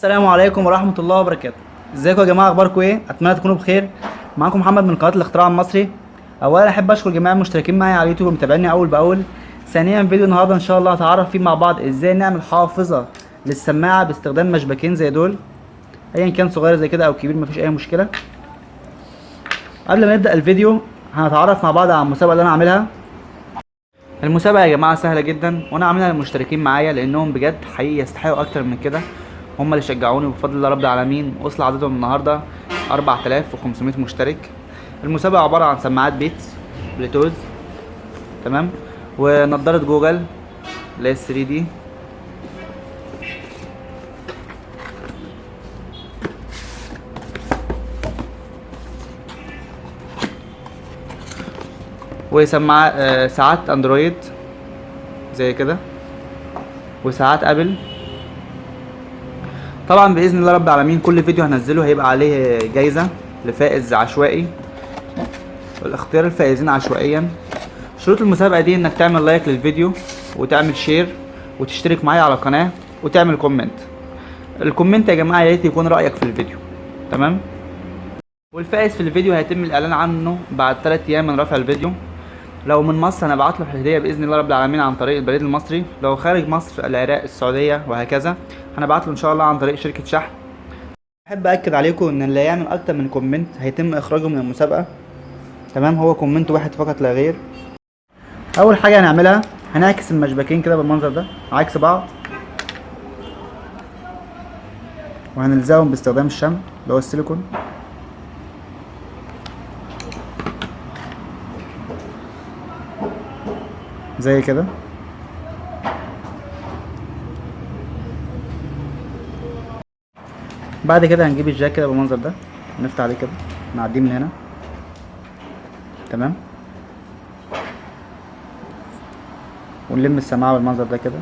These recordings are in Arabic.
السلام عليكم ورحمة الله وبركاته. ازيكم يا جماعة، اخباركم ايه؟ اتمنى تكونوا بخير. معاكم محمد من قناة الاختراع المصري. اولا احب اشكر جميع المشتركين معايا على اليوتيوب ومتابعيني اول باول. ثانيا فيديو النهارده ان شاء الله هنتعرف فيه مع بعض ازاي نعمل حافظة للسماعة باستخدام مشبكين زي دول، ايا كان صغير زي كده او كبير مفيش اي مشكلة. قبل ما نبدأ الفيديو هنتعرف مع بعض على المسابقة اللي انا عاملها. المسابقة يا جماعة سهلة جدا وانا عاملها للمشتركين معايا لانهم بجد حقيقي يستحقوا اكتر من كده. هم اللي شجعوني وبفضل الله رب العالمين وصل عددهم النهارده 4500 مشترك. المسابقة عبارة عن سماعات بيتس بلوتوز، تمام، ونضارة جوجل اللي هي 3D، وسماعة ساعات اندرويد زي كده، وساعات ابل. طبعا باذن الله رب العالمين كل فيديو هنزله هيبقى عليه جايزة لفائز عشوائي، والاختيار الفائزين عشوائيا. شروط المسابقة دي انك تعمل لايك للفيديو وتعمل شير وتشترك معايا على القناة وتعمل كومنت. الكومنت يا جماعة يا ريت يكون رأيك في الفيديو، تمام. والفائز في الفيديو هيتم الاعلان عنه بعد 3 ايام من رفع الفيديو. لو من مصر هنبعت له هدية باذن الله رب العالمين عن طريق البريد المصري، لو خارج مصر العراق السعودية وهكذا هنبعت له ان شاء الله عن طريق شركة شحن. احب اكد عليكم ان اللي يعمل اكتر من كومنت هيتم اخراجه من المسابقة، تمام. هو كومنت واحد فقط لا غير. اول حاجه هنعملها هنعكس المشبكين كده بالمنظر ده عكس بعض، وهنلزقهم باستخدام الشمع اللي هو السيليكون. زي كده. بعد كده هنجيب الجاك كده بالمنظر ده، نفتح عليه كده، نعديه من هنا، تمام، ونلم السماعه بالمنظر ده كده.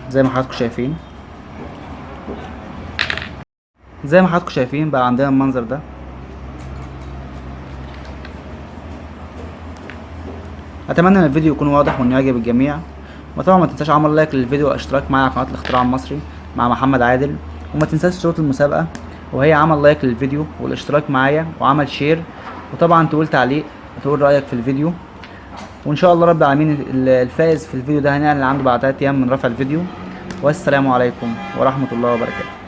زي ما حضراتكم شايفين بقى عندنا المنظر ده. اتمنى ان الفيديو يكون واضح وانه يعجب الجميع. وطبعا ما تنساش عمل لايك للفيديو والاشتراك معايا على قناه الاختراع المصري مع محمد عادل. وما تنساش شروط المسابقه، وهي عمل لايك للفيديو والاشتراك معايا وعمل شير، وطبعا تقول تعليق وتقول رايك في الفيديو. وان شاء الله رب العالمين الفائز في الفيديو ده هنعلن عنده بعد 3 ايام من رفع الفيديو. والسلام عليكم ورحمه الله وبركاته.